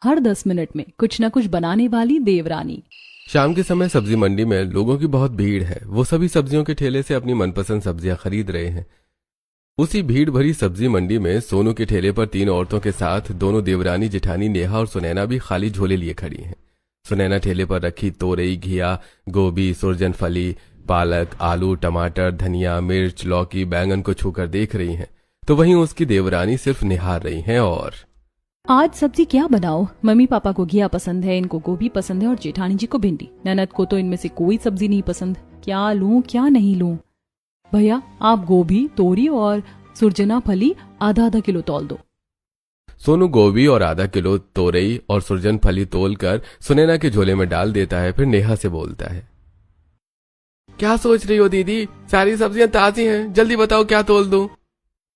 हर 10 minute में कुछ न कुछ बनाने वाली देवरानी। शाम के समय सब्जी मंडी में लोगों की बहुत भीड़ है। वो सभी सब्जियों के ठेले से अपनी मनपसंद सब्जियां खरीद रहे हैं। उसी भीड़ भरी सब्जी मंडी में सोनू के ठेले पर 3 औरतों के साथ दोनों देवरानी जेठानी नेहा और सुनैना भी खाली झोले लिए खड़ी हैं। सुनैना ठेले पर रखी तोरई, घिया, गोभी, सुरजन फली, पालक, आलू, टमाटर, धनिया, मिर्च, लौकी, बैंगन को छूकर देख रही हैं, तो वहीं उसकी देवरानी सिर्फ निहार रही हैं। और आज सब्जी क्या बनाओ? मम्मी पापा को घिया पसंद है, इनको गोभी पसंद है और जेठानी जी को भिंडी। ननद को तो इनमें से कोई सब्जी नहीं पसंद। क्या लूं क्या नहीं लूं? भैया आप गोभी, तोरी और सुरजना फली आधा किलो तौल दो। सोनू गोभी और आधा किलो तोरई और सुरजन फली तोलकर सुनैना के झोले में डाल देता है। फिर नेहा से बोलता है, क्या सोच रही हो दीदी? सारी सब्जियां ताजी हैं, जल्दी बताओ क्या तोल दूं?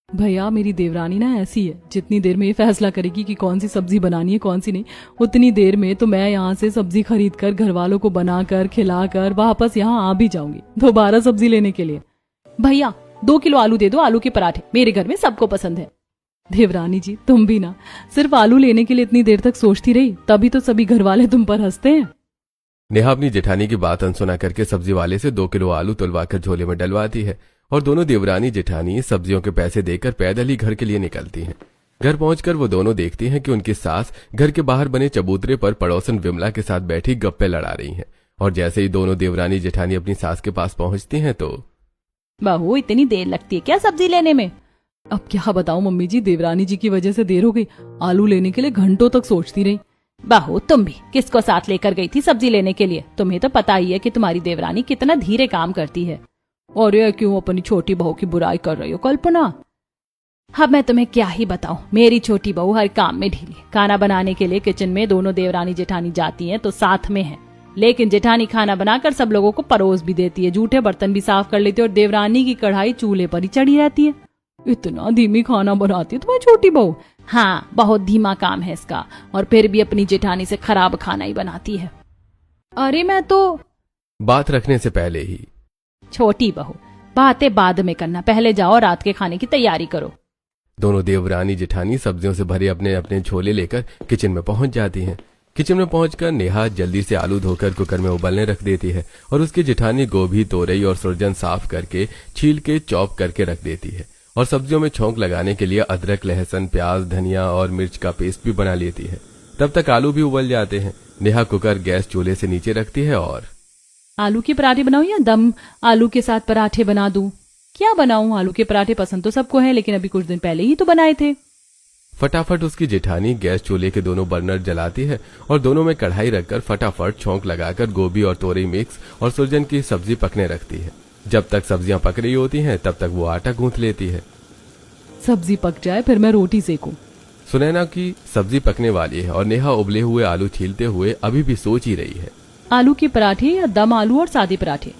भैया मेरी देवरानी ना ऐसी है, जितनी देर में ये फैसला करेगी कि कौन सी सब्जी बनानी है कौन सी नहीं, उतनी देर में तो मैं यहाँ से सब्जी खरीद कर घर वालों को बनाकर खिलाकर वापस यहाँ आ भी जाऊंगी दोबारा सब्जी लेने के लिए। भैया 2 किलो आलू दे दो, आलू के पराठे मेरे घर में सबको पसंद है। देवरानी जी तुम भी ना सिर्फ आलू लेने के लिए इतनी देर तक सोचती रही, तभी तो सभी घर वाले तुम पर हंसते हैं। नेहा अपनी जेठानी की बात अनसुना करके सब्जी वाले से 2 किलो आलू तुलवाकर झोले में डलवाती है और दोनों देवरानी जेठानी सब्जियों के पैसे देकर पैदल ही घर के लिए निकलती हैं। घर पहुंचकर वो दोनों देखती हैं कि उनकी सास घर के बाहर बने चबूतरे पर पड़ोसन विमला के साथ बैठी गप्पे लड़ा रही हैं। और जैसे ही दोनों देवरानी जेठानी अपनी सास के पास पहुंचती हैं तो, बहू इतनी देर लगती है क्या सब्जी लेने में? अब क्या बताऊं मम्मी जी, देवरानी जी की वजह से देर हो गई। आलू लेने के लिए घंटों तक सोचती रही। बहू तुम भी किसको साथ लेकर गई थी सब्जी लेने के लिए? तुम्हें तो पता ही है कि तुम्हारी देवरानी कितना धीरे काम करती है। और ये क्यों अपनी छोटी बहू की बुराई कर रही हो कल्पना? अब मैं तुम्हें क्या ही बताऊं, मेरी छोटी बहू हर काम में ढीली। खाना बनाने के लिए किचन में दोनों देवरानी जेठानी जाती हैं तो साथ में है, लेकिन जेठानी खाना बनाकर सब लोगों को परोस भी देती है, जूठे बर्तन भी साफ कर लेती है और देवरानी की कढ़ाई चूल्हे पर ही चढ़ी रहती है। इतना धीमी खाना बनाती है तुम्हारी छोटी बहू? हाँ बहुत धीमा काम है इसका, और फिर भी अपनी जेठानी से खराब खाना ही बनाती है। अरे मैं तो बात रखने से पहले ही, छोटी बहू बातें बाद में करना, पहले जाओ रात के खाने की तैयारी करो। दोनों देवरानी जेठानी सब्जियों से भरे अपने अपने झोले लेकर किचन में पहुंच जाती हैं। किचन में पहुंचकर नेहा जल्दी से आलू धोकर कुकर में उबलने रख देती है और उसकी जेठानी गोभी, तोरई और सुरजन साफ करके छील के चॉप करके रख देती है और सब्जियों में छौंक लगाने के लिए अदरक, लहसुन, प्याज, धनिया और मिर्च का पेस्ट भी बना लेती है। तब तक आलू भी उबल जाते हैं। नेहा कुकर गैस चूल्हे से नीचे रखती है और, आलू के पराठे बनाऊं या दम आलू के साथ पराठे बना दूं? क्या बनाऊं? आलू के पराठे पसंद तो सबको है, लेकिन अभी कुछ दिन पहले ही तो बनाए थे। फटाफट उसकी जेठानी गैस चूल्हे के दोनों बर्नर जलाती है और दोनों में कढ़ाई रखकर फटाफट छौंक लगाकर गोभी और तोरई मिक्स और सुरजन की सब्जी पकने रखती है। जब तक सब्जियां पक रही होती हैं तब तक वो आटा गूंथ लेती है। सब्जी पक जाए फिर मैं रोटी सेकूं। सुनैना की सब्जी पकने वाली है और नेहा उबले हुए आलू छीलते हुए अभी भी सोच ही रही है, आलू के पराठे या दम आलू और सादे पराठे?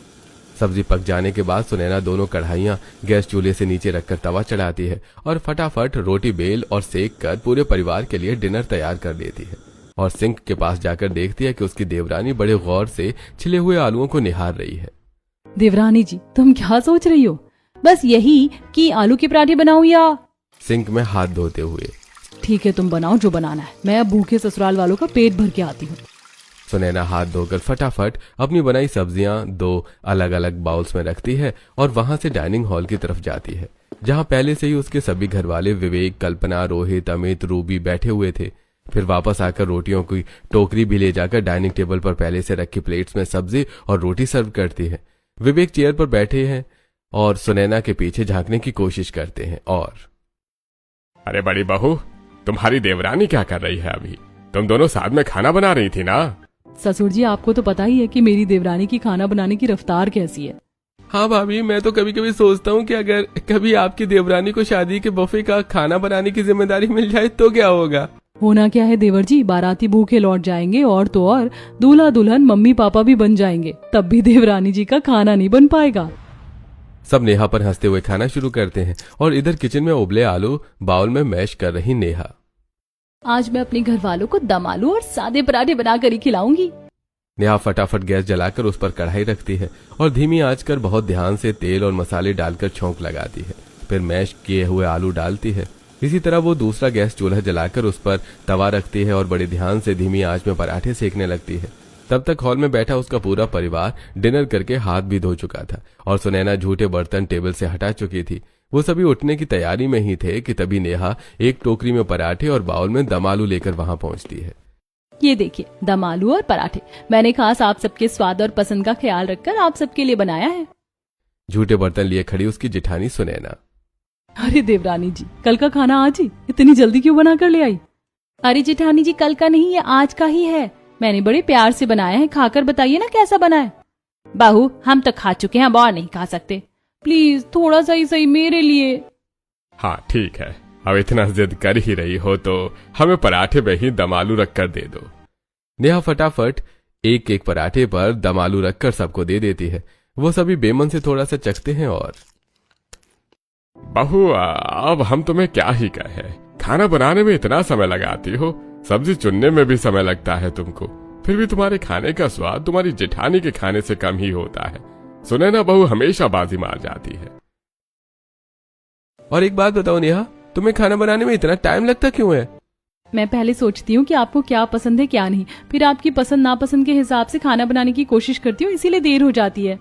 सब्जी पक जाने के बाद सुनैना दोनों कढ़ाइयां गैस चूल्हे से नीचे रखकर तवा चढ़ाती है और फटाफट रोटी बेल और सेक कर पूरे परिवार के लिए डिनर तैयार कर देती है। और सिंक के पास जाकर देखती है कि उसकी देवरानी बड़े गौर से छिले हुए आलूओं को निहार रही है। देवरानी जी तुम क्या सोच रही हो? बस यही कि आलू के पराठे बनाऊं या? सिंक में हाथ धोते हुए, ठीक है तुम बनाओ जो बनाना है, मैं अब भूखे ससुराल वालों का पेट भर के आती हूँ। सुनैना हाथ धोकर फटाफट अपनी बनाई सब्जियां 2 अलग अलग बाउल्स में रखती है और वहां से डाइनिंग हॉल की तरफ जाती है, जहां पहले से ही उसके सभी घरवाले विवेक, कल्पना, रोहित, अमित, रूबी बैठे हुए थे। फिर वापस आकर रोटियों की टोकरी भी ले जाकर डाइनिंग टेबल पर पहले से रखी प्लेट्स में सब्जी और रोटी सर्व करती है। विवेक चेयर पर बैठे हैं और सुनैना के पीछे झांकने की कोशिश करते हैं और, अरे बड़ी बहू, तुम्हारी देवरानी क्या कर रही है? अभी तुम दोनों साथ में खाना बना रही थी ना? ससुर जी आपको तो पता ही है कि मेरी देवरानी की खाना बनाने की रफ्तार कैसी है। हाँ भाभी, मैं तो कभी कभी सोचता हूँ कि अगर कभी आपकी देवरानी को शादी के बफे का खाना बनाने की जिम्मेदारी मिल जाए तो क्या होगा? होना क्या है देवर जी, बाराती भूखे लौट जाएंगे और तो और दूल्हा दुल्हन मम्मी पापा भी बन जाएंगे, तब भी देवरानी जी का खाना नहीं बन पाएगा। सब नेहा पर हंसते हुए खाना शुरू करते हैं और इधर किचन में उबले आलू बाउल में मैश कर रही नेहा। आज मैं अपने घर वालों को दम आलू और सादे पराठे बनाकर ही खिलाऊंगी। नेहा फटाफट गैस जलाकर उस पर कढ़ाई रखती है और धीमी आंच कर बहुत ध्यान से तेल और मसाले डालकर छौंक लगाती है। फिर मैश किए हुए आलू डालती है। इसी तरह वो दूसरा गैस चूल्हा जलाकर उस पर तवा रखती है और बड़े ध्यान से धीमी आंच में पराठे सेकने लगती है। तब तक हॉल में बैठा उसका पूरा परिवार डिनर करके हाथ भी धो चुका था और सुनैना झूठे बर्तन टेबल से हटा चुकी थी। वो सभी उठने की तैयारी में ही थे कि तभी नेहा एक टोकरी में पराठे और बाउल में दम आलू लेकर वहां पहुंचती है। ये देखिए दम आलू और पराठे, मैंने खास आप सबके स्वाद और पसंद का ख्याल रखकर आप सबके लिए बनाया है। झूठे बर्तन लिए खड़ी उसकी जेठानी सुनैना। अरे देवरानी जी, कल का खाना आज ही इतनी जल्दी क्यों बना कर ले आई? अरे जेठानी जी, कल का नहीं, ये आज का ही है। मैंने बड़े प्यार से बनाया है, खाकर बताइए ना कैसा बना है। बहू, हम तो खा चुके हैं, अब और नहीं खा सकते। प्लीज थोड़ा सा ही सही मेरे लिए। हाँ ठीक है, अब इतना जिद कर ही रही हो तो हमें पराठे में ही दम आलू रख कर दे दो। नेहा फटाफट एक एक पराठे पर दम आलू रखकर सबको दे देती है। वो सभी बेमन से थोड़ा सा चखते हैं और बहू, अब हम तुम्हें क्या ही कहे, खाना बनाने में इतना समय लगाती हो, सब्जी चुनने में भी समय लगता है तुमको, फिर भी तुम्हारे खाने का स्वाद तुम्हारी जेठानी के खाने से कम ही होता है। सुनैना बहू हमेशा बाजी मार जाती है। और एक बात बताओ नेहा, तुम्हें खाना बनाने में इतना टाइम लगता क्यों है? मैं पहले सोचती हूँ कि आपको क्या पसंद है क्या नहीं, फिर आपकी पसंद नापसंद के हिसाब से खाना बनाने की कोशिश करती हूँ, इसीलिए देर हो जाती है।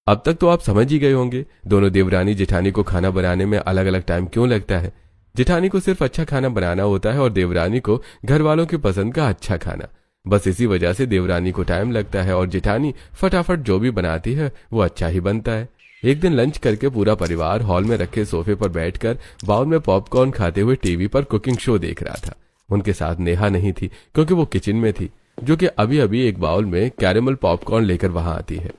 अब तक तो आप समझ ही गए होंगे दोनों देवरानी जेठानी को खाना बनाने में अलग अलग टाइम क्यों लगता है। जेठानी को सिर्फ अच्छा खाना बनाना होता है और देवरानी को घर वालों की पसंद का अच्छा खाना। बस इसी वजह से देवरानी को टाइम लगता है और जेठानी फटाफट जो भी बनाती है वो अच्छा ही बनता है। एक दिन लंच करके पूरा परिवार हॉल में रखे सोफे पर बैठकर बाउल में पॉपकॉर्न खाते हुए टीवी पर कुकिंग शो देख रहा था। उनके साथ नेहा नहीं थी क्योंकि वो किचन में थी, जो कि अभी अभी एक बाउल में कैरेमल पॉपकॉर्न लेकर वहां आती है।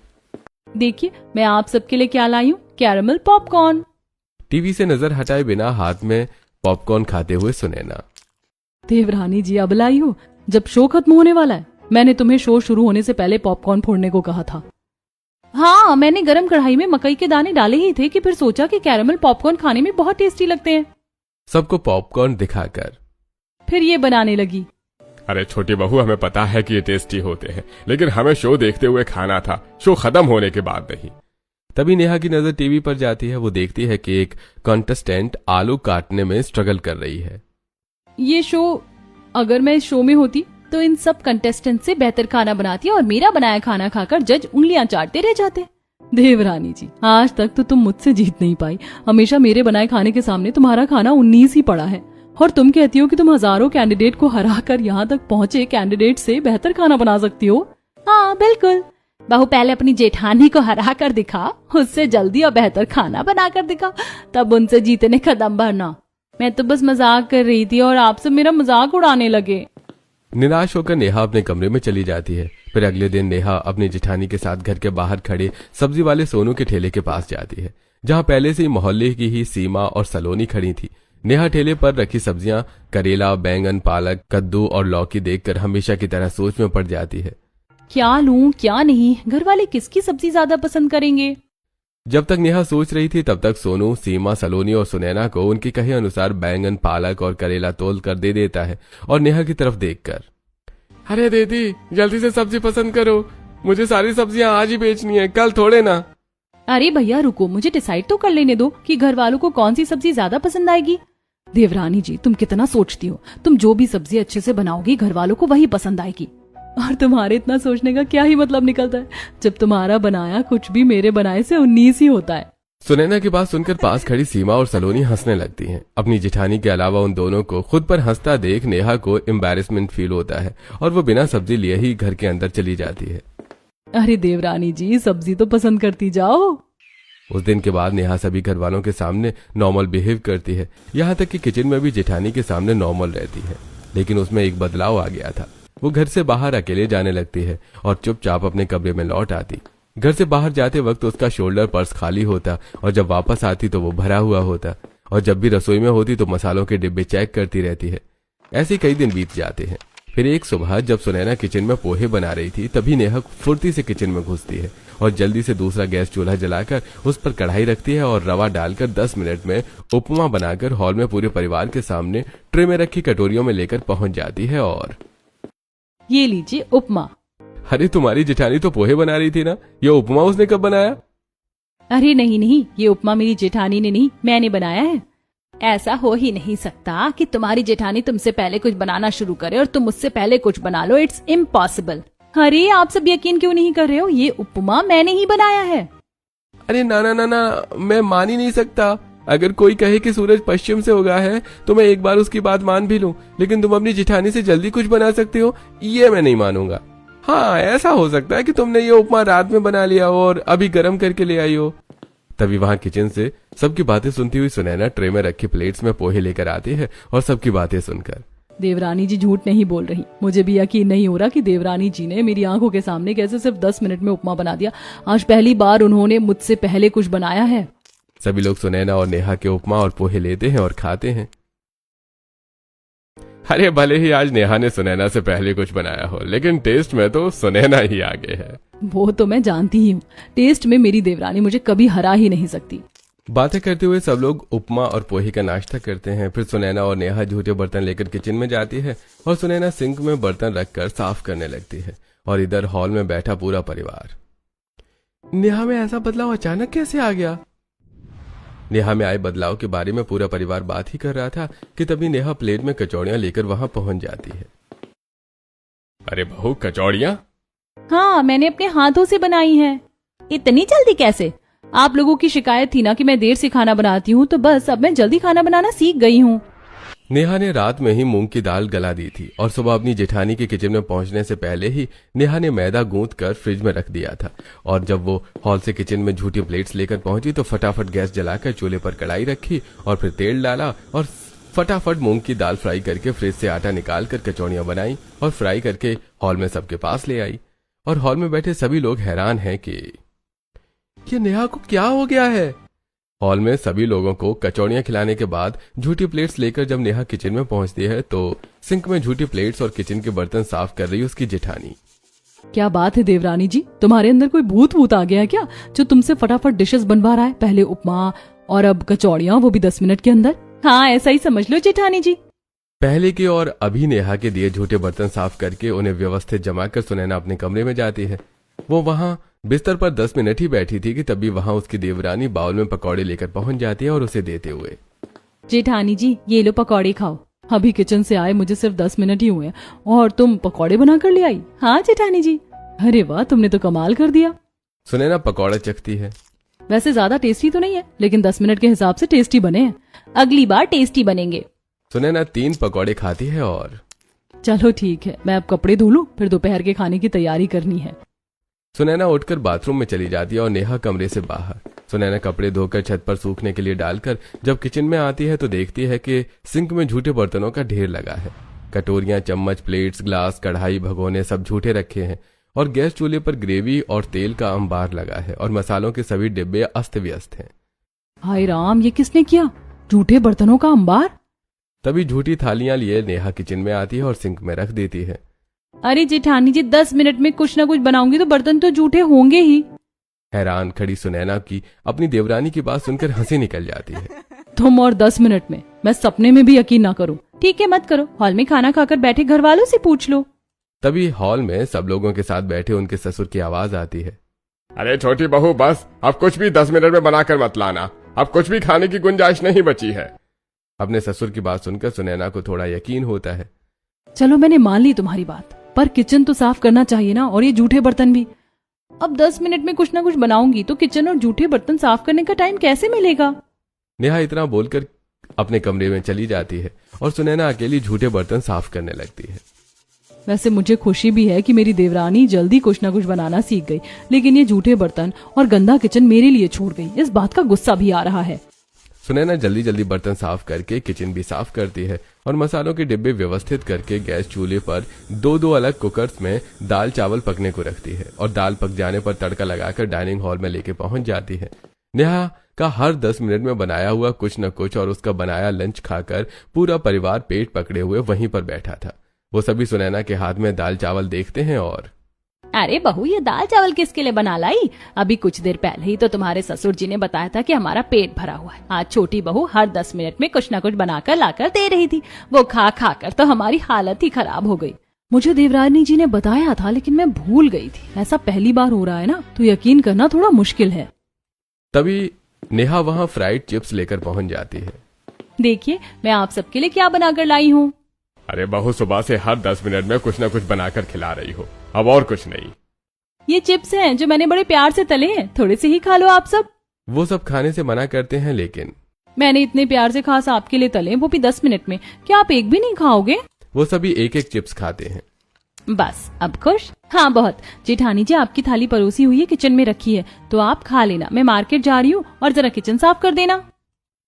देखिए मैं आप सबके लिए क्या लाई हूँ, कैरेमल पॉपकॉर्न। टीवी से नजर हटाए बिना हाथ में पॉपकॉर्न खाते हुए सुनैना। देवरानी जी अब लाई हो, जब शो खत्म होने वाला है। मैंने तुम्हें शो शुरू होने से पहले पॉपकॉर्न फोड़ने को कहा था। हाँ, मैंने गरम कढ़ाई में मकई के दाने डाले ही थे कि फिर सोचा कि कैरेमल पॉपकॉर्न खाने में बहुत टेस्टी लगते हैं। सबको पॉपकॉर्न दिखाकर फिर ये बनाने लगी। अरे छोटी बहू, हमें पता है कि ये टेस्टी होते हैं, लेकिन हमें शो देखते हुए खाना था, शो खत्म होने के बाद नहीं। तभी नेहा की नजर टीवी पर जाती है। वो देखती है कि एक कॉन्टेस्टेंट आलू काटने में स्ट्रगल कर रही है। ये शो, अगर मैं इस शो में होती तो इन सब कंटेस्टेंट से बेहतर खाना बनाती और मेरा बनाया खाना खाकर जज उंगलियां चाटते रह जाते। देवरानी जी, आज तक तो तुम मुझसे जीत नहीं पाई। हमेशा मेरे बनाए खाने के सामने तुम्हारा खाना 19 ही पड़ा है और तुम कहती हो कि तुम हजारों कैंडिडेट को हरा कर यहाँ तक पहुँचे कैंडिडेट से बेहतर खाना बना सकती हो। हाँ बिल्कुल। बहू, पहले अपनी जेठानी को हरा कर दिखा, उससे जल्दी और बेहतर खाना बना कर दिखा, तब उनसे जीतने का दम भरना। मैं तो बस मजाक कर रही थी और आप सब मेरा मजाक उड़ाने लगे। निराश होकर नेहा अपने कमरे में चली जाती है। फिर अगले दिन नेहा अपनी जेठानी के साथ घर के बाहर खड़े सब्जी वाले सोनू के ठेले के पास जाती है, जहां पहले से ही मोहल्ले की ही सीमा और सलोनी खड़ी थी। नेहा ठेले पर रखी सब्जियां करेला, बैंगन, पालक, कद्दू और लौकी देखकर हमेशा की तरह सोच में पड़ जाती है। क्या लूं क्या नहीं, घर वाले किसकी सब्जी ज्यादा पसंद करेंगे। जब तक नेहा सोच रही थी तब तक सोनू सीमा, सलोनी और सुनैना को उनके कहे अनुसार बैंगन, पालक और करेला तोल कर दे देता है और नेहा की तरफ देखकर, अरे दीदी, जल्दी से सब्जी पसंद करो, मुझे सारी सब्जियां आज ही बेचनी है, कल थोड़े ना। अरे भैया रुको, मुझे डिसाइड तो कर लेने दो कि घर वालों को कौन सी सब्जी ज्यादा पसंद आएगी। देवरानी जी, तुम कितना सोचती हो। तुम जो भी सब्जी अच्छे से बनाओगी घर वालों को वही पसंद आएगी। और तुम्हारे इतना सोचने का क्या ही मतलब निकलता है, जब तुम्हारा बनाया कुछ भी मेरे बनाए से 19 ही होता है। सुनैना की बात सुनकर पास खड़ी सीमा और सलोनी हंसने लगती हैं। अपनी जेठानी के अलावा उन दोनों को खुद पर हंसता देख नेहा को एम्बैरेसमेंट फील होता है और वो बिना सब्जी लिए ही घर के अंदर चली जाती है। अरे देवरानी जी, सब्जी तो पसंद करती जाओ। उस दिन के बाद नेहा सभी घर वालों के सामने नॉर्मल बिहेव करती है, यहाँ तक कि किचन में भी जेठानी के सामने नॉर्मल रहती है। लेकिन उसमें एक बदलाव आ गया था। वो घर से बाहर अकेले जाने लगती है और चुपचाप अपने कमरे में लौट आती। घर से बाहर जाते वक्त उसका शोल्डर पर्स खाली होता और जब वापस आती तो वो भरा हुआ होता, और जब भी रसोई में होती तो मसालों के डिब्बे चेक करती रहती है। ऐसे कई दिन बीत जाते हैं। फिर एक सुबह जब सुनैना किचन में पोहे बना रही थी तभी नेहा फुर्ती से किचन में घुसती है और जल्दी से दूसरा गैस चूल्हा जलाकर उस पर कढ़ाई रखती है और रवा डालकर 10 मिनट में उपमा बनाकर हॉल में पूरे परिवार के सामने ट्रे में रखी कटोरियों में लेकर पहुंच जाती है। और ये लीजिए उपमा। अरे तुम्हारी जेठानी तो पोहे बना रही थी ना, ये उपमा उसने कब बनाया? अरे नहीं नहीं, ये उपमा मेरी जेठानी ने नहीं, मैंने बनाया है। ऐसा हो ही नहीं सकता कि तुम्हारी जेठानी तुमसे पहले कुछ बनाना शुरू करे और तुम उससे पहले कुछ बना लो। It's impossible. अरे आप सब यकीन क्यों नहीं कर रहे हो? ये उपमा मैंने ही बनाया है। अरे ना ना ना ना, मैं मान ही नहीं सकता। अगर कोई कहे कि सूरज पश्चिम से उगा है तो मैं एक बार उसकी बात मान भी लूं, लेकिन तुम अपनी जिठानी से जल्दी कुछ बना सकते हो, ये मैं नहीं मानूंगा। हाँ, ऐसा हो सकता है कि तुमने ये उपमा रात में बना लिया हो और अभी गर्म करके ले आई हो। तभी वहां किचन से सबकी बातें सुनती हुई सुनैना ट्रे में रखी प्लेट्स में पोहे लेकर आती है और सबकी बातें सुनकर, देवरानी जी झूठ नहीं बोल रही। मुझे भी यकीन नहीं हो रहा कि देवरानी जी ने मेरी आंखों के सामने कैसे सिर्फ 10 मिनट में उपमा बना दिया। आज पहली बार उन्होंने मुझसे पहले कुछ बनाया है। सभी लोग सुनैना और नेहा के उपमा और पोहे लेते हैं और खाते हैं। अरे भले ही आज नेहा ने सुनैना से पहले कुछ बनाया हो, लेकिन टेस्ट में तो सुनैना ही आगे है। वो तो मैं जानती ही हूँ, टेस्ट में मेरी देवरानी मुझे कभी हरा ही नहीं सकती। बातें करते हुए सब लोग उपमा और पोहे का नाश्ता करते हैं। फिर सुनैना और नेहा झूठे बर्तन लेकर किचन में जाती है और सुनैना सिंक में बर्तन रखकर साफ करने लगती है। और इधर हॉल में बैठा पूरा परिवार। नेहा में ऐसा बदलाव अचानक कैसे आ गया? नेहा में आए बदलाव के बारे में पूरा परिवार बात ही कर रहा था कि तभी नेहा प्लेट में कचौड़ियां लेकर वहां पहुंच जाती है। अरे बहू, कचौड़ियां? हाँ, मैंने अपने हाथों से बनाई है। इतनी जल्दी कैसे? आप लोगों की शिकायत थी ना कि मैं देर से खाना बनाती हूँ, तो बस अब मैं जल्दी खाना बनाना सीख गई हूँ। नेहा ने रात में ही मूंग की दाल गला दी थी और सुबह अपनी जेठानी के किचन में पहुंचने से पहले ही नेहा ने मैदा गूंथ कर फ्रिज में रख दिया था। और जब वो हॉल से किचन में झूठी प्लेट्स लेकर पहुंची तो फटाफट गैस जलाकर चूल्हे पर कढ़ाई रखी और फिर तेल डाला और फटाफट मूंग की दाल फ्राई करके फ्रिज से आटा निकाल कर कचौड़ियां बनाई और फ्राई करके हॉल में सबके पास ले आई। और हॉल में बैठे सभी लोग हैरान हैं कि ये नेहा को क्या हो गया है। हॉल में सभी लोगों को कचौड़ियां खिलाने के बाद झूठी प्लेट्स लेकर जब नेहा किचन में पहुंचती है तो सिंक में झूठी प्लेट्स और किचन के बर्तन साफ कर रही उसकी जेठानी। क्या बात है देवरानी जी, तुम्हारे अंदर कोई भूत आ गया है क्या, जो तुमसे फटाफट डिशेस बनवा रहा है? पहले उपमा और अब कचौड़ियां, वो भी 10 मिनट के अंदर। हाँ, ऐसा ही समझ लो जेठानी जी। पहले के और अभी नेहा के दिए झूठे बर्तन साफ करके उन्हें व्यवस्थित जमा कर सुनैना अपने कमरे में जाती है। वो वहां बिस्तर पर 10 मिनट ही बैठी थी कि तभी वहां उसकी देवरानी बाउल में पकौड़े लेकर पहुंच जाती है और उसे देते हुए, जेठानी जी ये लो पकौड़े खाओ। अभी किचन से आए मुझे सिर्फ 10 मिनट ही हुए हैं और तुम पकौड़े बना कर ले आई। हाँ जेठानी जी। अरे वाह, तुमने तो कमाल कर दिया। सुनैना पकौड़ा चखती है। वैसे ज्यादा टेस्टी तो नहीं है, लेकिन 10 मिनट के हिसाब से टेस्टी बने हैं। अगली बार टेस्टी बनेंगे। सुनैना 3 पकौड़े खाती है और चलो ठीक है, मैं अब कपड़े धो लूं, फिर दोपहर के खाने की तैयारी करनी है। सुनैना उठकर बाथरूम में चली जाती है और नेहा कमरे से बाहर। सुनैना कपड़े धोकर छत पर सूखने के लिए डालकर जब किचन में आती है तो देखती है कि सिंक में झूठे बर्तनों का ढेर लगा है। कटोरियां, चम्मच, प्लेट्स, ग्लास, कढ़ाई, भगोने सब झूठे रखे हैं और गैस चूल्हे पर ग्रेवी और तेल का अंबार लगा है और मसालों के सभी डिब्बे अस्त व्यस्त हैं। हाय राम, ये किसने किया? झूठे बर्तनों का अंबार। तभी झूठी थालियां लिए नेहा किचन में आती है और सिंक में रख देती है। अरे जेठानी जी, 10 मिनट में कुछ ना कुछ बनाऊंगी तो बर्तन तो झूठे होंगे ही। हैरान खड़ी सुनैना की अपनी देवरानी की बात सुनकर हंसी निकल जाती है। तुम और 10 मिनट में, मैं सपने में भी यकीन ना करूं। ठीक है, मत करो। हॉल में खाना खाकर बैठे घर वालों से पूछ लो। तभी हॉल में सब लोगों के साथ बैठे उनके ससुर की आवाज आती है। अरे छोटी बहू, बस अब कुछ भी 10 मिनट में बनाकर मत लाना। अब कुछ भी खाने की गुंजाइश नहीं बची है। अपने ससुर की बात सुनकर सुनैना को थोड़ा यकीन होता है। चलो मैंने मान ली तुम्हारी बात, पर किचन तो साफ करना चाहिए ना, और ये झूठे बर्तन भी। अब 10 मिनट में कुछ ना कुछ बनाऊंगी तो किचन और झूठे बर्तन साफ करने का टाइम कैसे मिलेगा? नेहा इतना बोलकर अपने कमरे में चली जाती है और सुनैना अकेली झूठे बर्तन साफ करने लगती है। वैसे मुझे खुशी भी है कि मेरी देवरानी जल्दी कुछ ना कुछ बनाना सीख गई, लेकिन ये झूठे बर्तन और गंदा किचन मेरे लिए छोड़ गई। इस बात का गुस्सा भी आ रहा है। सुनैना जल्दी जल्दी बर्तन साफ करके किचन भी साफ करती है और मसालों के डिब्बे व्यवस्थित करके गैस चूल्हे पर 2-2 अलग कुकर्स में दाल चावल पकने को रखती है और दाल पक जाने पर तड़का लगाकर डाइनिंग हॉल में लेके पहुंच जाती है। नेहा का हर 10 मिनट में बनाया हुआ कुछ न कुछ और उसका बनाया लंच खाकर पूरा परिवार पेट पकड़े हुए वहीं पर बैठा था। वो सभी सुनैना के हाथ में दाल चावल देखते हैं और अरे बहू, ये दाल चावल किसके लिए बना लाई? अभी कुछ देर पहले ही तो तुम्हारे ससुर जी ने बताया था कि हमारा पेट भरा हुआ है। आज छोटी बहू हर 10 मिनट में कुछ न कुछ बनाकर लाकर दे रही थी। वो खा खा कर तो हमारी हालत ही खराब हो गई। मुझे देवरानी जी ने बताया था, लेकिन मैं भूल गई थी। ऐसा पहली बार हो रहा है ना, तो यकीन करना थोड़ा मुश्किल है। तभी नेहा वहां फ्राइड चिप्स लेकर पहुंच जाती है। देखिए मैं आप सबके लिए क्या बनाकर लाई हूँ। अरे बहू, सुबह से हर 10 मिनट में कुछ न कुछ बनाकर खिला रही हो, अब और कुछ नहीं। ये चिप्स हैं जो मैंने बड़े प्यार से तले हैं, थोड़े से ही खा लो आप सब। वो सब खाने से मना करते हैं, लेकिन मैंने इतने प्यार से खास आपके लिए तले, वो भी 10 मिनट में। क्या आप एक भी नहीं खाओगे? वो सभी एक एक चिप्स खाते हैं। बस अब खुश? हाँ बहुत। जेठानी जी आपकी थाली परोसी हुई है, किचन में रखी है, तो आप खा लेना। मैं मार्केट जा रही हूँ और जरा किचन साफ कर देना।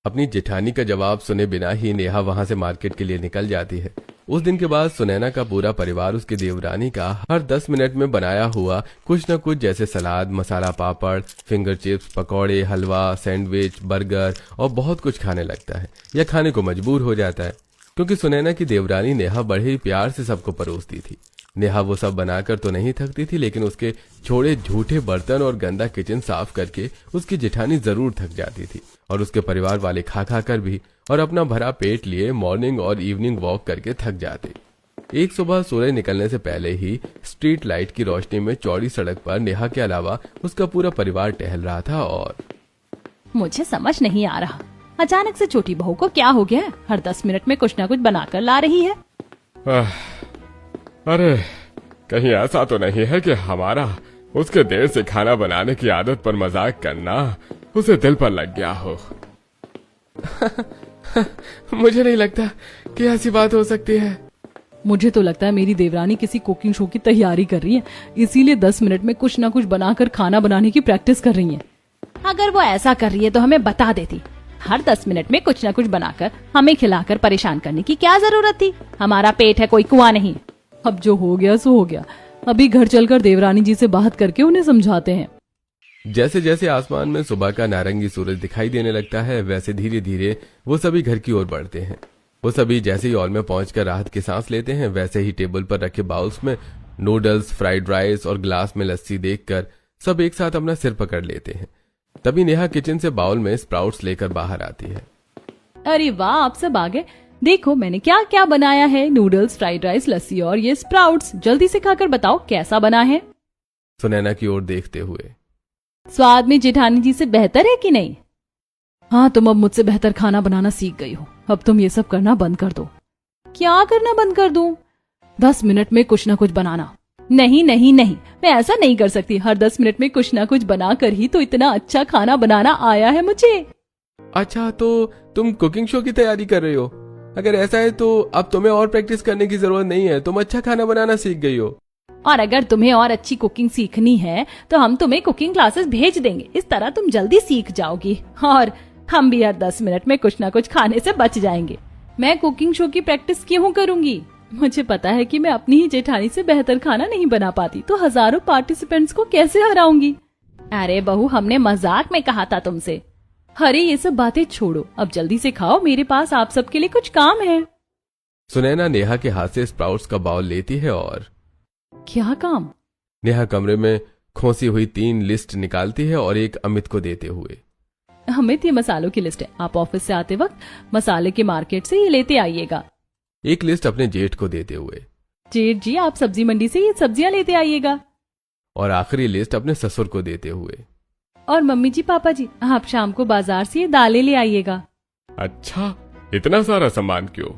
अपनी जेठानी का जवाब सुने बिना ही नेहा वहां से मार्केट के लिए निकल जाती है। उस दिन के बाद सुनैना का पूरा परिवार उसकी देवरानी का हर 10 मिनट में बनाया हुआ कुछ न कुछ, जैसे सलाद, मसाला पापड़, फिंगर चिप्स, पकौड़े, हलवा, सैंडविच, बर्गर और बहुत कुछ खाने लगता है या खाने को मजबूर हो जाता है, क्योंकि सुनैना की देवरानी नेहा बड़े ही प्यार से सबको परोसती थी। नेहा वो सब बनाकर तो नहीं थकती थी, लेकिन उसके छोड़े झूठे बर्तन और गंदा किचन साफ करके उसकी जेठानी जरूर थक जाती थी, और उसके परिवार वाले खा खा कर भी और अपना भरा पेट लिए मॉर्निंग और इवनिंग वॉक करके थक जाते। एक सुबह सूरज निकलने से पहले ही स्ट्रीट लाइट की रोशनी में चौड़ी सड़क पर नेहा के अलावा उसका पूरा परिवार टहल रहा था। और मुझे समझ नहीं आ रहा, अचानक से छोटी बहू को क्या हो गया है? हर 10 मिनट में कुछ न कुछ बनाकर ला रही है। अरे कहीं ऐसा तो नहीं है कि हमारा उसके देर से खाना बनाने की आदत पर मजाक करना उसे दिल पर लग गया हो। मुझे नहीं लगता कि ऐसी बात हो सकती है। मुझे तो लगता है मेरी देवरानी किसी कुकिंग शो की तैयारी कर रही है, इसीलिए 10 मिनट में कुछ ना कुछ बनाकर खाना बनाने की प्रैक्टिस कर रही है। अगर वो ऐसा कर रही है तो हमें बता देती। हर 10 मिनट में कुछ न कुछ बनाकर हमें खिलाकर परेशान करने की क्या जरूरत थी? हमारा पेट है, कोई कुआं नहीं। अब जो हो गया सो हो गया, अभी घर चलकर देवरानी जी से बात करके उन्हें समझाते हैं। जैसे जैसे आसमान में सुबह का नारंगी सूरज दिखाई देने लगता है, वैसे धीरे धीरे वो सभी घर की ओर बढ़ते हैं। वो सभी जैसे ही हॉल में पहुंचकर राहत की सांस लेते हैं, वैसे ही टेबल पर रखे बाउल्स में नूडल्स, फ्राइड राइस और ग्लास में लस्सी देखकर सब एक साथ अपना सिर पकड़ लेते हैं। तभी नेहा किचन से बाउल में स्प्राउट्स लेकर बाहर आती है। अरे वाह, आप सब आ गए। देखो मैंने क्या क्या बनाया है, नूडल्स, फ्राइड राइस, लस्सी और ये स्प्राउट्स। जल्दी से खाकर बताओ कैसा बना है। सुनैना की ओर देखते हुए, स्वाद में जेठानी जी से बेहतर है कि नहीं? हाँ, तुम अब मुझसे बेहतर खाना बनाना सीख गई हो, अब तुम ये सब करना बंद कर दो। क्या करना बंद कर दूं? 10 मिनट में कुछ ना कुछ बनाना। नहीं नहीं नहीं, मैं ऐसा नहीं कर सकती। हर 10 मिनट में कुछ ना कुछ बनाकर ही तो इतना अच्छा खाना बनाना आया है मुझे। अच्छा तो तुम कुकिंग शो की तैयारी कर रही हो? अगर ऐसा है तो अब तुम्हें और प्रैक्टिस करने की जरूरत नहीं है, तुम अच्छा खाना बनाना सीख गई हो। और अगर तुम्हें और अच्छी कुकिंग सीखनी है तो हम तुम्हें कुकिंग क्लासेस भेज देंगे, इस तरह तुम जल्दी सीख जाओगी और हम भी हर 10 मिनट में कुछ ना कुछ खाने से बच जाएंगे। मैं कुकिंग शो की प्रैक्टिस क्यों करूंगी? मुझे पता है कि मैं अपनी ही जेठानी से बेहतर खाना नहीं बना पाती, तो हजारों पार्टिसिपेंट्स को कैसे हराऊंगी। अरे बहू, हमने मजाक में कहा था तुमसे। अरे ये सब बातें छोड़ो, अब जल्दी से खाओ, मेरे पास आप सबके लिए कुछ काम है। सुनैना नेहा के हाथ से स्प्राउट्स का बाउल लेती है और क्या काम? नेहा कमरे में खोसी हुई 3 लिस्ट निकालती है और एक अमित को देते हुए, अमित ये मसालों की लिस्ट है, आप ऑफिस से आते वक्त मसाले के मार्केट से ये लेते आइएगा। एक लिस्ट अपने जेठ को देते हुए, जेठ जी आप सब्जी मंडी से ये सब्जियां लेते आइएगा। और आखिरी लिस्ट अपने ससुर को देते हुए, और मम्मी जी, पापा जी आप शाम को बाजार से ये दालें ले आइएगा। अच्छा, इतना सारा सामान क्यों?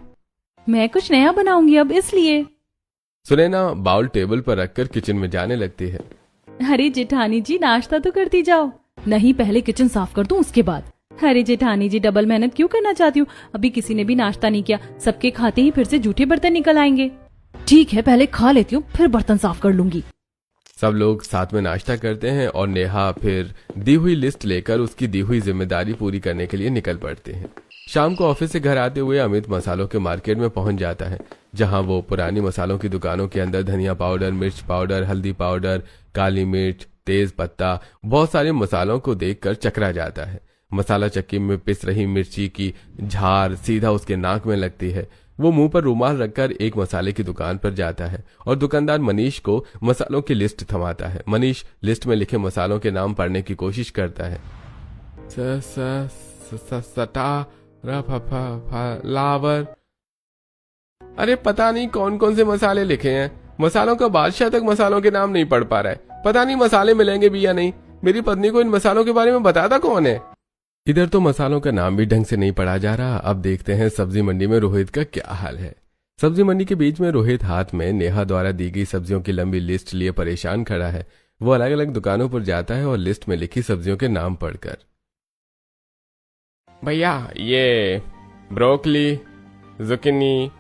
मैं कुछ नया बनाऊंगी अब, इसलिए। सुनैना बाउल टेबल पर रखकर किचन में जाने लगती है। अरे जेठानी जी नाश्ता तो करती जाओ। नहीं, पहले किचन साफ कर दूं उसके बाद। अरे जेठानी जी डबल मेहनत क्यों करना चाहती हूँ? अभी किसी ने भी नाश्ता नहीं किया, सबके खाते ही फिर से जूठे बर्तन निकल आएंगे। ठीक है, पहले खा लेती हूँ, फिर बर्तन साफ कर लूंगी। सब लोग साथ में नाश्ता करते हैं और नेहा फिर दी हुई लिस्ट लेकर उसकी दी हुई जिम्मेदारी पूरी करने के लिए निकल पड़ते हैं। शाम को ऑफिस से घर आते हुए अमित मसालों के मार्केट में पहुंच जाता है, जहां वो पुरानी मसालों की दुकानों के अंदर धनिया पाउडर, मिर्च पाउडर, हल्दी पाउडर, काली मिर्च, तेज पत्ता, बहुत सारे मसालों को देखकर चकरा जाता है। मसाला चक्की में पिस रही मिर्ची की झार सीधा उसके नाक में लगती है। वो मुंह पर रुमाल रखकर एक मसाले की दुकान पर जाता है और दुकानदार मनीष को मसालों की लिस्ट थमाता है। मनीष लिस्ट में लिखे मसालों के नाम पढ़ने की कोशिश करता है। लावर, अरे पता नहीं कौन कौन से मसाले लिखे हैं। मसालों का बादशाह तक मसालों के नाम नहीं पढ़ पा रहा है। पता नहीं मसाले मिलेंगे भी या नहीं। मेरी पत्नी को इन मसालों के बारे में बताता कौन है? इधर तो मसालों का नाम भी ढंग से नहीं पढ़ा जा रहा। अब देखते हैं सब्जी मंडी में रोहित का क्या हाल है। सब्जी मंडी के बीच में रोहित हाथ में नेहा द्वारा दी गई सब्जियों की लंबी लिस्ट लिए परेशान खड़ा है। वो अलग अलग दुकानों पर जाता है और लिस्ट में लिखी सब्जियों के नाम पढ़कर, भैया ये broccoli, zucchini,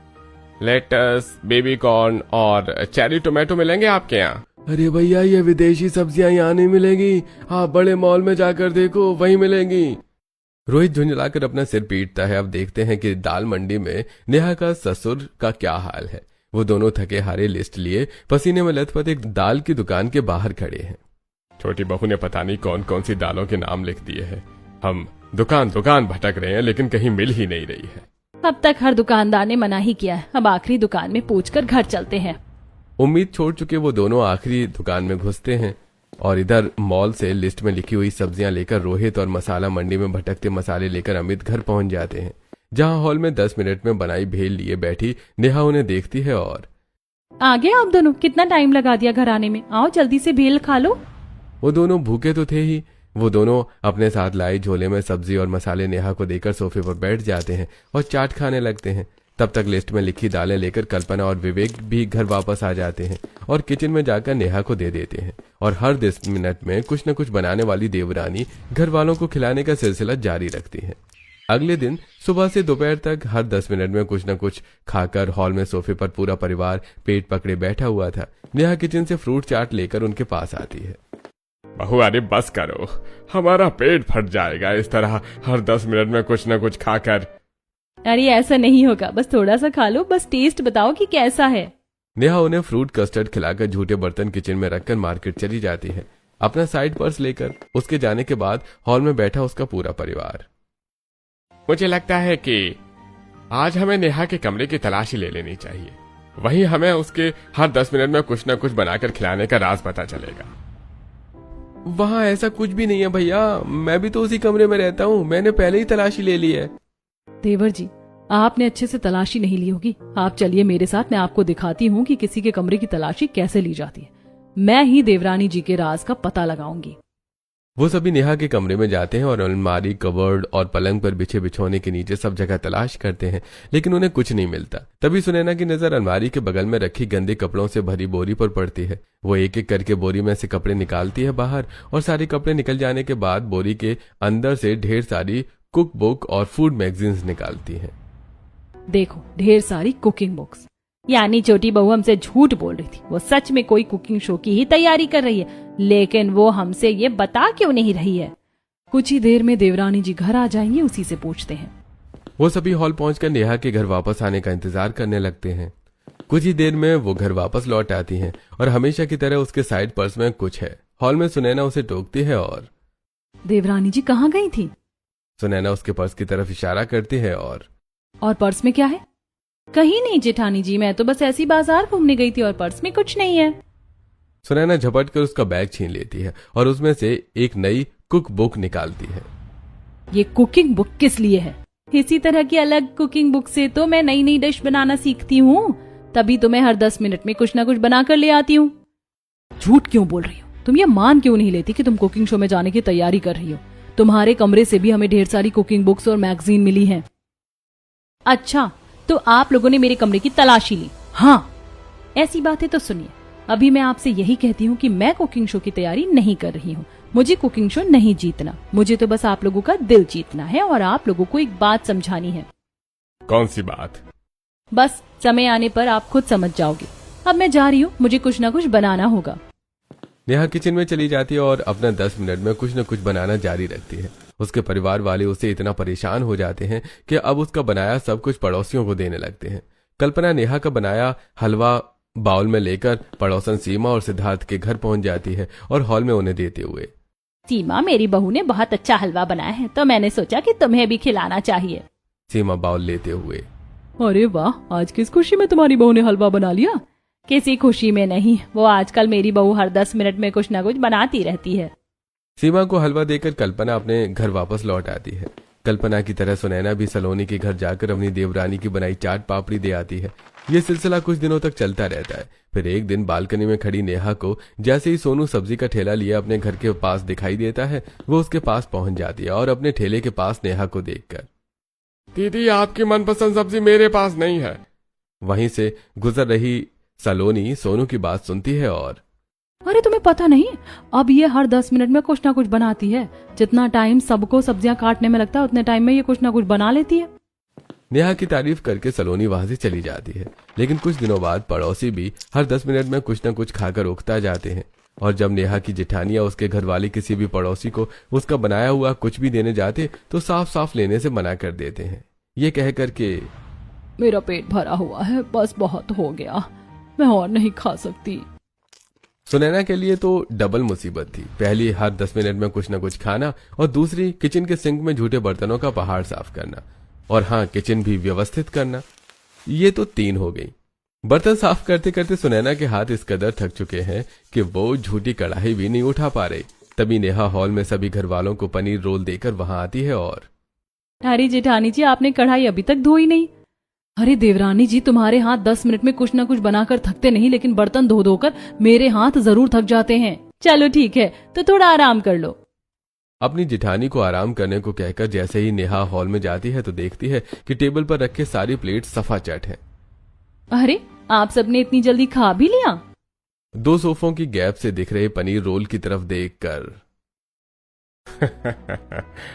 lettuce, baby corn और चेरी टोमेटो मिलेंगे आपके यहाँ? अरे भैया ये विदेशी सब्जियां यहाँ नहीं मिलेगी, आप बड़े मॉल में जाकर देखो, वहीं मिलेंगी। रोहित झुंझलाकर अपना सिर पीटता है। अब देखते हैं कि दाल मंडी में नेहा का ससुर का क्या हाल है। वो दोनों थके हारे लिस्ट लिए पसीने में लथपथ एक दाल की दुकान के बाहर खड़े हैं। छोटी बहू ने पता नहीं कौन कौन सी दालों के नाम लिख दिए हैं। हम दुकान दुकान भटक रहे हैं लेकिन कहीं मिल ही नहीं रही है। अब तक हर दुकानदार ने मना ही किया है, अब आखिरी दुकान में पूछकर घर चलते हैं। उम्मीद छोड़ चुके वो दोनों आखिरी दुकान में घुसते हैं और इधर मॉल से लिस्ट में लिखी हुई सब्जियां लेकर रोहित और मसाला मंडी में भटकते मसाले लेकर अमित घर पहुंच जाते हैं, जहां हॉल में 10 मिनट में बनाई भेल लिए बैठी नेहा उन्हें देखती है और आ गए आप दोनों, कितना टाइम लगा दिया घर आने में, आओ जल्दी से भेल खा लो। वो दोनों भूखे तो थे ही। वो दोनों अपने साथ लाए झोले में सब्जी और मसाले नेहा को देकर सोफे पर बैठ जाते हैं और चाट खाने लगते हैं। तब तक लिस्ट में लिखी दालें लेकर कल्पना और विवेक भी घर वापस आ जाते हैं और किचन में जाकर नेहा को दे देते हैं। और हर 10 मिनट में कुछ न कुछ बनाने वाली देवरानी घर वालों को खिलाने का सिलसिला जारी रखती है। अगले दिन सुबह से दोपहर तक हर 10 मिनट में कुछ न कुछ खाकर हॉल में सोफे पर पूरा परिवार पेट पकड़े बैठा हुआ था। नेहा किचन से फ्रूट चाट लेकर उनके पास आती है। बहू अरे बस करो, हमारा पेट फट जाएगा इस तरह हर 10 मिनट में कुछ न कुछ खाकर। अरे ऐसा नहीं होगा, बस थोड़ा सा खा लो, बस टेस्ट बताओ कि कैसा है। नेहा उन्हें फ्रूट कस्टर्ड खिलाकर झूठे बर्तन किचन में रखकर मार्केट चली जाती है, अपना साइड पर्स लेकर। उसके जाने के बाद हॉल में बैठा उसका पूरा परिवार। मुझे लगता है कि आज हमें नेहा के कमरे की तलाशी ले लेनी चाहिए, वहीं हमें उसके हर 10 मिनट में कुछ न कुछ बनाकर खिलाने का राज पता चलेगा। वहाँ ऐसा कुछ भी नहीं है भैया, मैं भी तो उसी कमरे में रहता हूँ, मैंने पहले ही तलाशी ले ली है। देवर जी, आपने अच्छे से तलाशी नहीं ली होगी। आप चलिए मेरे साथ, मैं आपको दिखाती हूँ कि किसी के कमरे की तलाशी कैसे ली जाती है। मैं ही देवरानी जी के राज का पता लगाऊंगी। वो सभी नेहा के कमरे में जाते हैं और अलमारी, कबर्ड और पलंग पर बिछे बिछौने के नीचे सब जगह तलाश करते हैं, लेकिन उन्हें कुछ नहीं मिलता। तभी सुनैना की नजर अलमारी के बगल में रखी गंदे कपड़ों से भरी बोरी पर पड़ती है। वो एक एक करके बोरी में से कपड़े निकालती है बाहर और सारे कपड़े निकल जाने के बाद बोरी के अंदर से ढेर सारी कुक बुक और फूड मैगजीन्स निकालती है। देखो, ढेर सारी कुकिंग बुक्स। यानी छोटी बहू हमसे झूठ बोल रही थी, वो सच में कोई कुकिंग शो की ही तैयारी कर रही है, लेकिन वो हमसे ये बता क्यों नहीं रही है। कुछ ही देर में देवरानी जी घर आ जाएंगी, उसी से पूछते हैं। वो सभी हॉल पहुंचकर नेहा के घर वापस आने का इंतजार करने लगते हैं। कुछ ही देर में वो घर वापस लौट आती हैं और हमेशा की तरह उसके साइड पर्स में कुछ है। हॉल में सुनैना उसे टोकती है और देवरानी जी कहाँ गई थी? सुनैना उसके पर्स की तरफ इशारा करती है और पर्स में क्या है? कहीं नहीं जेठानी जी, मैं तो बस ऐसी बाजार घूमने गई थी और पर्स में कुछ नहीं है। सुनैना झपट कर उसका बैग छीन लेती है और उसमें से एक नई कुक बुक निकालती है। ये कुकिंग बुक किस लिए है? इसी तरह की अलग कुकिंग बुक से तो मैं नई नई डिश बनाना सीखती हूँ, तभी तो मैं हर 10 मिनट में कुछ ना कुछ बना कर ले आती हूँ। झूठ क्यों बोल रही हो? तुम ये मान क्यों नहीं लेती कि तुम कुकिंग शो में जाने की तैयारी कर रही हो? तुम्हारे कमरे से भी हमें ढेर सारी कुकिंग बुक्स और मैगजीन मिली हैं। अच्छा, तो आप लोगों ने मेरे कमरे की तलाशी ली? हाँ। ऐसी बातें तो सुनिए, अभी मैं आपसे यही कहती हूँ कि मैं कुकिंग शो की तैयारी नहीं कर रही हूँ। मुझे कुकिंग शो नहीं जीतना, मुझे तो बस आप लोगों का दिल जीतना है और आप लोगों को एक बात समझानी है। कौन सी बात? बस समय आने पर आप खुद समझ जाओगे। अब मैं जा रही हूँ, मुझे कुछ ना कुछ बनाना होगा। नेहा किचन में चली जाती है और अपना 10 मिनट में कुछ न कुछ बनाना जारी रखती है। उसके परिवार वाले उससे इतना परेशान हो जाते हैं कि अब उसका बनाया सब कुछ पड़ोसियों को देने लगते हैं। कल्पना नेहा का बनाया हलवा बाउल में लेकर पड़ोसन सीमा और सिद्धार्थ के घर पहुंच जाती है और हॉल में उन्हें देते हुए, सीमा, मेरी बहू ने बहुत अच्छा हलवा बनाया है, तो मैंने सोचा कि तुम्हें भी खिलाना चाहिए। सीमा बाउल लेते हुए, अरे वाह, आज किस खुशी में तुम्हारी बहू ने हलवा बना लिया? किसी खुशी में नहीं, वो आजकल मेरी बहू हर 10 मिनट में कुछ ना कुछ बनाती रहती है। सीमा को हलवा देकर कल्पना अपने घर वापस लौट आती है। कल्पना की तरह सुनैना भी सलोनी के घर जाकर अपनी देवरानी की बनाई चाट पापड़ी दे आती है। ये सिलसिला कुछ दिनों तक चलता रहता है। फिर एक दिन बालकनी में खड़ी नेहा को जैसे ही सोनू सब्जी का ठेला लिए अपने घर के पास दिखाई देता है, वो उसके पास पहुंच जाती है और अपने ठेले के पास नेहा को देखकर, दीदी आपकी मनपसंद सब्जी मेरे पास नहीं है। वहीं से गुजर रही सलोनी सोनू की बात सुनती है और, अरे तुम्हें पता नहीं, अब ये हर 10 मिनट में कुछ ना कुछ बनाती है। जितना टाइम सबको सब्जियां काटने में लगता है उतने टाइम में ये कुछ ना कुछ बना लेती है। नेहा की तारीफ करके सलोनी वहां से चली जाती है। लेकिन कुछ दिनों बाद पड़ोसी भी हर 10 मिनट में कुछ न कुछ खाकर उगता जाते हैं। और जब नेहा की जेठानी या उसके घर वाले किसी भी पड़ोसी को उसका बनाया हुआ कुछ भी देने जाते तो साफ साफ लेने से मना कर देते हैं, ये कहकर के, मेरा पेट भरा हुआ है, बस बहुत हो गया, मैं और नहीं खा सकती। सुनैना के लिए तो डबल मुसीबत थी। पहली, हर 10 मिनट में कुछ न कुछ खाना, और दूसरी, किचन के सिंक में झूठे बर्तनों का पहाड़ साफ करना, और हाँ, किचन भी व्यवस्थित करना। ये तो 3 हो गई। बर्तन साफ करते करते सुनैना के हाथ इस कदर थक चुके हैं कि वो झूठी कढ़ाई भी नहीं उठा पा रही। तभी नेहा हॉल में सभी घर वालों को पनीर रोल देकर वहां आती है और, अरे जेठानी जी, आपने कढ़ाई अभी तक धोई नहीं? अरे देवरानी जी, तुम्हारे हाथ 10 मिनट में कुछ ना कुछ बनाकर थकते नहीं, लेकिन बर्तन धो धोकर मेरे हाथ जरूर थक जाते हैं। चलो ठीक है, तो थोड़ा आराम कर लो। अपनी जेठानी को आराम करने को कहकर जैसे ही नेहा हॉल में जाती है तो देखती है कि टेबल पर रखे सारी प्लेट सफा चट है। अरे आप सबने इतनी जल्दी खा भी लिया? 2 सोफों की गैप से दिख रहे पनीर रोल की तरफ देखकर,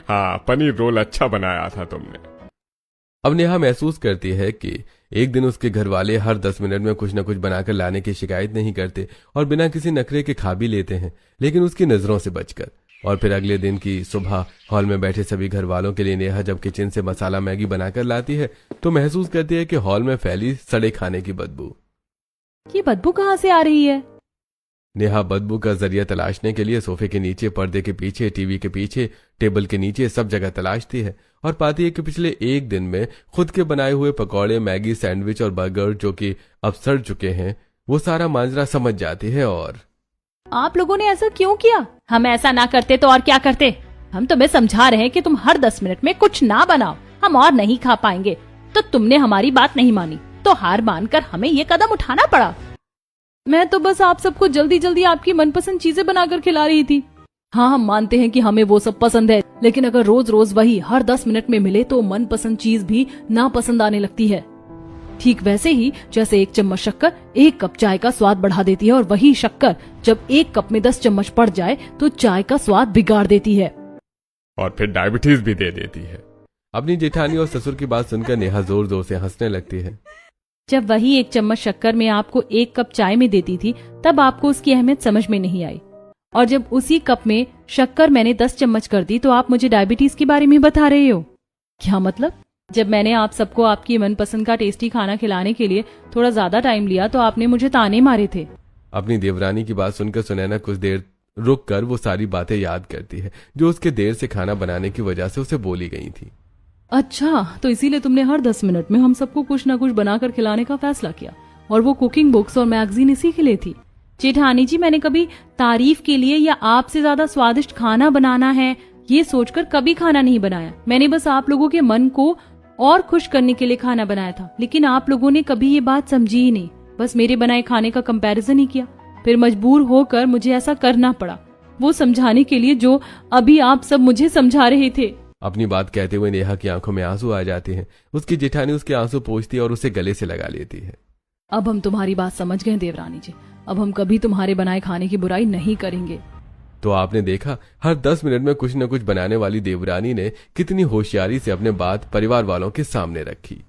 हाँ, पनीर रोल अच्छा बनाया था तुमने। अब नेहा महसूस करती है कि एक दिन उसके घर वाले हर 10 मिनट में कुछ न कुछ बनाकर लाने की शिकायत नहीं करते और बिना किसी नखरे के खा भी लेते हैं, लेकिन उसकी नजरों से बचकर। और फिर अगले दिन की सुबह हॉल में बैठे सभी घर वालों के लिए नेहा जब किचन से मसाला मैगी बनाकर लाती है तो महसूस करती है कि हॉल में फैली सड़े खाने की बदबू। ये बदबू कहाँ से आ रही है? नेहा बदबू का जरिया तलाशने के लिए सोफे के नीचे, पर्दे के पीछे, टीवी के पीछे, टेबल के नीचे, सब जगह तलाशती है और पाती है कि पिछले एक दिन में खुद के बनाए हुए पकौड़े, मैगी, सैंडविच और बर्गर जो कि अब सड़ चुके हैं, वो सारा मांजरा समझ जाती है और, आप लोगों ने ऐसा क्यों किया? हम ऐसा ना करते तो और क्या करते? हम तुम्हें समझा रहे हैं कि तुम हर 10 मिनट में कुछ ना बनाओ, हम और नहीं खा पाएंगे। तो तुमने हमारी बात नहीं मानी, तो हार मानकर हमें ये कदम उठाना पड़ा। मैं तो बस आप सबको जल्दी जल्दी आपकी मनपसंद चीजें बनाकर खिला रही थी। हाँ, हम मानते हैं कि हमें वो सब पसंद है, लेकिन अगर रोज रोज वही हर 10 मिनट में मिले तो मनपसंद चीज भी नापसंद आने लगती है। ठीक वैसे ही जैसे 1 चम्मच शक्कर 1 कप चाय का स्वाद बढ़ा देती है, और वही शक्कर जब 1 कप में 10 चम्मच पड़ जाए तो चाय का स्वाद बिगाड़ देती है और फिर डायबिटीज भी दे देती है। अपनी जेठानी और ससुर की बात सुनकर नेहा जोर जोर से हंसने लगती है। जब वही 1 चम्मच शक्कर में आपको 1 कप चाय में देती थी तब आपको उसकी अहमियत समझ में नहीं आई, और जब उसी कप में शक्कर मैंने 10 चम्मच कर दी तो आप मुझे डायबिटीज के बारे में बता रहे हो। क्या मतलब? जब मैंने आप सबको आपकी मनपसंद का टेस्टी खाना खिलाने के लिए थोड़ा ज्यादा टाइम लिया तो आपने मुझे ताने मारे थे। अपनी देवरानी की बात सुनकर सुनैना कुछ देर रुककर वो सारी बातें याद करती है जो उसके देर से खाना बनाने की वजह से उसे बोली गई थी। अच्छा, तो इसीलिए तुमने हर 10 मिनट में हम सबको कुछ ना कुछ बनाकर खिलाने का फैसला किया, और वो कुकिंग बुक्स और मैगजीन इसी के लिए थी। जेठानी जी, मैंने कभी तारीफ के लिए या आपसे ज्यादा स्वादिष्ट खाना बनाना है ये सोचकर कभी खाना नहीं बनाया। मैंने बस आप लोगों के मन को और खुश करने के लिए खाना बनाया था, लेकिन आप लोगों ने कभी ये बात समझी ही नहीं। बस मेरे बनाए खाने का कंपैरिजन ही किया, फिर मजबूर होकर मुझे ऐसा करना पड़ा, वो समझाने के लिए जो अभी आप सब मुझे समझा रहे थे। अपनी बात कहते हुए नेहा की आंखों में आंसू आ जाते हैं। उसकी जेठानी उसके आंसू पोंछती और उसे गले से लगा लेती है। अब हम तुम्हारी बात समझ गए देवरानी जी, अब हम कभी तुम्हारे बनाए खाने की बुराई नहीं करेंगे। तो आपने देखा, हर 10 मिनट में कुछ न कुछ बनाने वाली देवरानी ने कितनी होशियारी से अपने बात परिवार वालों के सामने रखी।